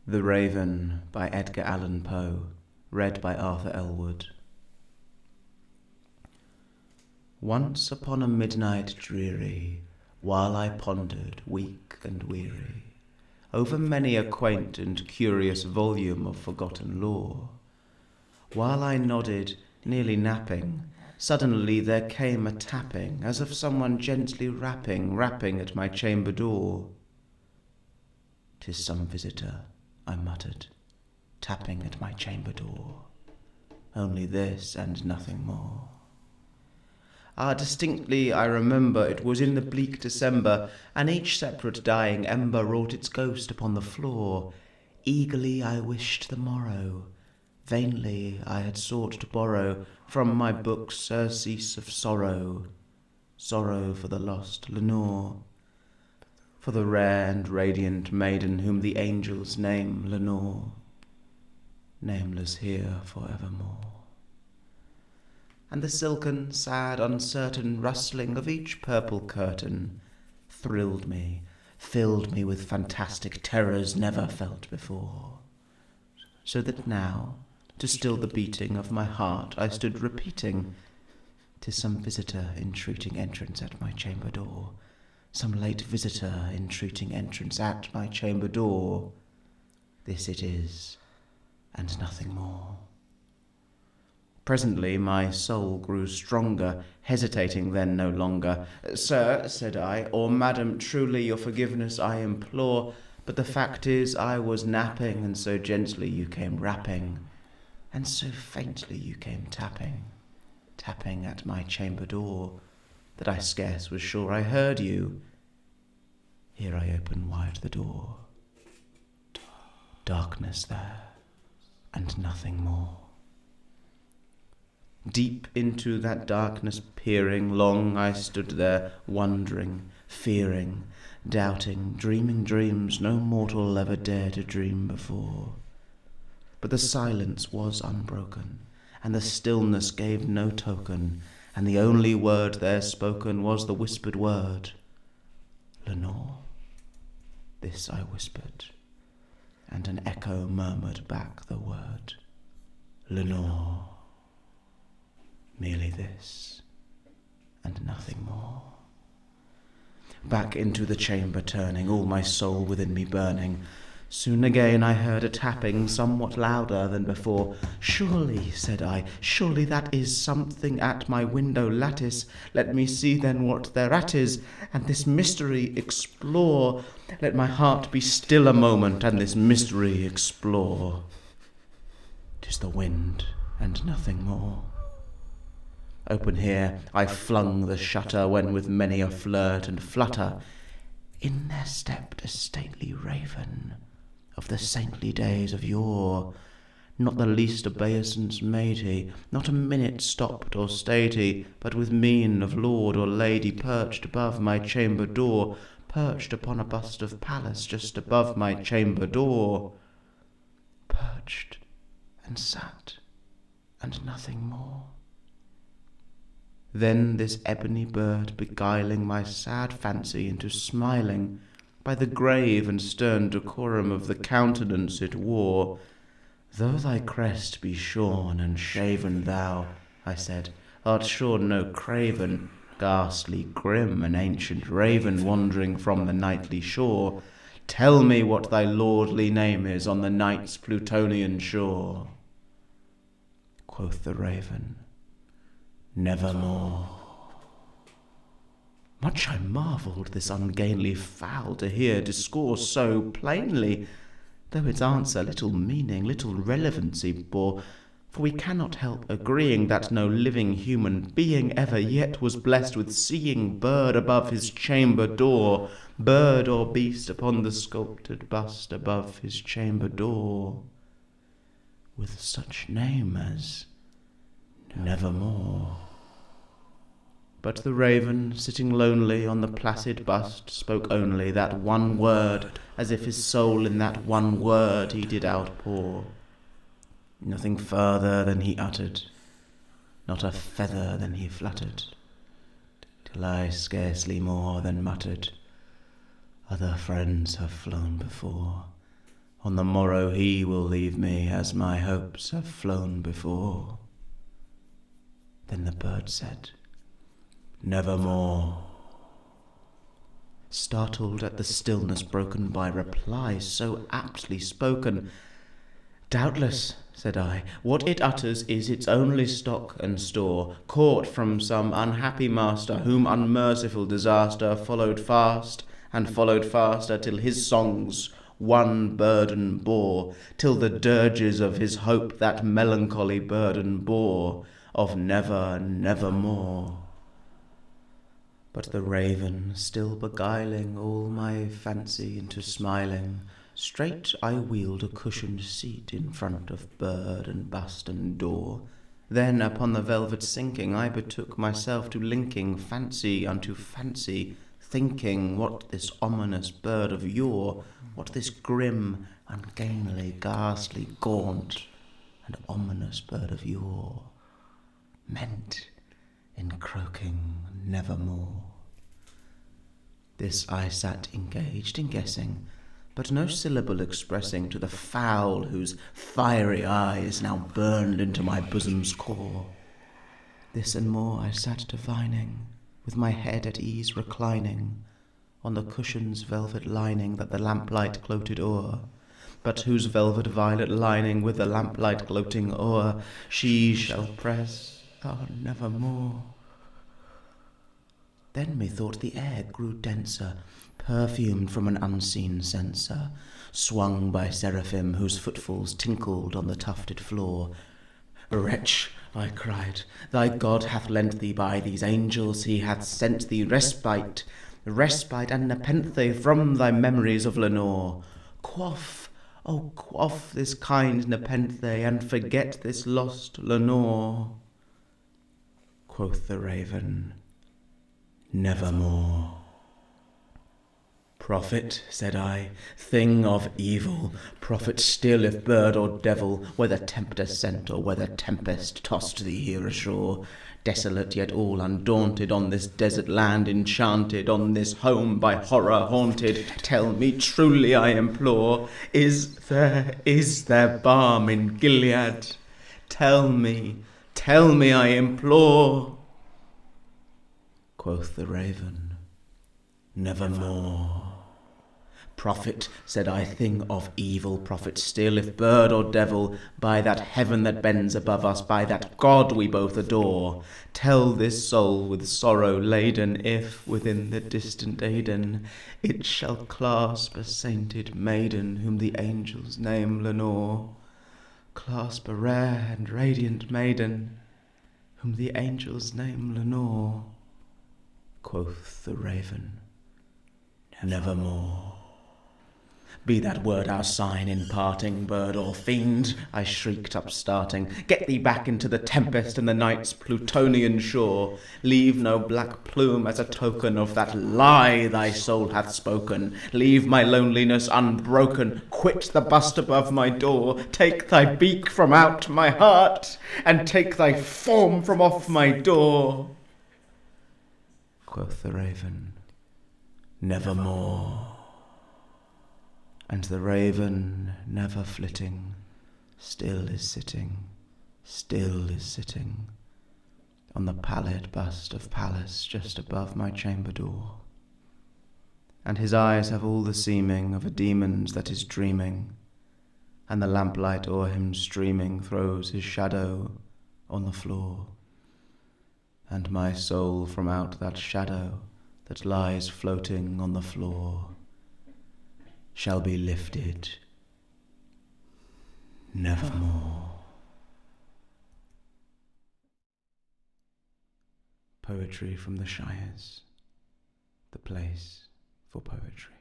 The Raven by Edgar Allan Poe, read by Arthur Elwood. Once upon a midnight dreary, while I pondered, weak and weary, over many a quaint and curious volume of forgotten lore, while I nodded, nearly napping, suddenly there came a tapping, as of someone gently rapping at my chamber door. "'Tis some visitor," I muttered, tapping at my chamber door. Only this and nothing more. Distinctly I remember it was in the bleak December, and each separate dying ember wrought its ghost upon the floor. Eagerly I wished the morrow. Vainly I had sought to borrow from my book surcease of sorrow. Sorrow for the lost Lenore, for the rare and radiant maiden whom the angels name Lenore, nameless here for evermore. And the silken, sad, uncertain rustling of each purple curtain thrilled me, filled me with fantastic terrors never felt before, so that now, to still the beating of my heart, I stood repeating, "'Tis some visitor entreating entrance at my chamber door, some late visitor entreating entrance at my chamber door. This it is, and nothing more." Presently my soul grew stronger, hesitating then no longer. "Sir," said I, "or madam, truly your forgiveness I implore, but the fact is I was napping, and so gently you came rapping, and so faintly you came tapping at my chamber door, that I scarce was sure I heard you." Here I open wide the door. Darkness there, and nothing more. Deep into that darkness peering, long I stood there, wondering, fearing, doubting, dreaming dreams no mortal ever dared to dream before. But the silence was unbroken, and the stillness gave no token, and the only word there spoken was the whispered word, "Lenore." This I whispered, and an echo murmured back the word, "Lenore." Merely this, and nothing more. Back into the chamber turning, all my soul within me burning, soon again I heard a tapping somewhat louder than before. "Surely," said I, "surely that is something at my window lattice. Let me see then what thereat is, and this mystery explore. Let my heart be still a moment, and this mystery explore." 'Tis the wind, and nothing more. Open here I flung the shutter, when with many a flirt and flutter in there stepped a stately raven of the saintly days of yore. Not the least obeisance made he, not a minute stopped or stayed he, but with mien of lord or lady perched above my chamber door, perched upon a bust of Pallas just above my chamber door. Perched and sat, and nothing more. Then this ebony bird beguiling my sad fancy into smiling, by the grave and stern decorum of the countenance it wore. "Though thy crest be shorn and shaven, thou," I said, "art sure no craven, ghastly, grim, an ancient raven wandering from the nightly shore. Tell me what thy lordly name is on the night's Plutonian shore." Quoth the raven, "Nevermore." Much I marvelled this ungainly fowl to hear discourse so plainly, though its answer little meaning, little relevancy bore. For we cannot help agreeing that no living human being ever yet was blessed with seeing bird above his chamber door, bird or beast upon the sculptured bust above his chamber door, with such name as Nevermore. But the raven, sitting lonely on the placid bust, spoke only that one word, as if his soul in that one word he did outpour. Nothing further than he uttered, not a feather than he fluttered, till I scarcely more than muttered, "Other friends have flown before, On the morrow he will leave me, as my hopes have flown before. Then the bird said, "Nevermore." Startled at the stillness broken by reply so aptly spoken, "Doubtless," said I, "what it utters is its only stock and store, caught from some unhappy master, whom unmerciful disaster followed fast and followed faster, till his songs one burden bore, till the dirges of his hope that melancholy burden bore, of never, nevermore." But the raven, still beguiling all my fancy into smiling, straight I wheeled a cushioned seat in front of bird and bust and door. Then upon the velvet sinking I betook myself to linking fancy unto fancy, thinking what this ominous bird of yore, what this grim, ungainly, ghastly, gaunt, and ominous bird of yore meant in croaking nevermore. This I sat engaged in guessing, but no syllable expressing to the fowl whose fiery eyes now burned into my bosom's core. This and more I sat divining, with my head at ease reclining on the cushion's velvet lining that the lamplight gloated o'er, but whose velvet violet lining with the lamplight gloating o'er she shall press, nevermore. Then methought the air grew denser, perfumed from an unseen censer, swung by seraphim whose footfalls tinkled on the tufted floor. "Wretch," I cried, "thy God hath lent thee by these angels, he hath sent thee respite and nepenthe from thy memories of Lenore. Quaff, oh quaff this kind nepenthe, and forget this lost Lenore." Quoth the raven, "Nevermore." "Prophet," said I, "thing of evil, prophet still if bird or devil, whether tempter sent or whether tempest tossed thee here ashore, desolate yet all undaunted, on this desert land enchanted, on this home by horror haunted, tell me truly, I implore, is there balm in Gilead? Tell me, I implore." Quoth the raven, "Nevermore." "Prophet," said I, "thing of evil, prophet still, if bird or devil, by that heaven that bends above us, by that God we both adore, tell this soul with sorrow laden, if, within the distant Aidenn, it shall clasp a sainted maiden, whom the angels name Lenore, clasp a rare and radiant maiden, whom the angels name Lenore." Quoth the raven, "Nevermore." "Be that word our sign in parting, bird or fiend," I shrieked, upstarting. "Get thee back into the tempest and the night's Plutonian shore. Leave no black plume as a token of that lie thy soul hath spoken. Leave my loneliness unbroken. Quit the bust above my door. Take thy beak from out my heart, and take thy form from off my door." Quoth the raven, "Nevermore." And the raven, never flitting, still is sitting on the pallid bust of Pallas just above my chamber door. And his eyes have all the seeming of a demon's that is dreaming, and the lamplight o'er him streaming throws his shadow on the floor. And my soul from out that shadow that lies floating on the floor shall be lifted nevermore. Poetry from the Shires, the place for poetry.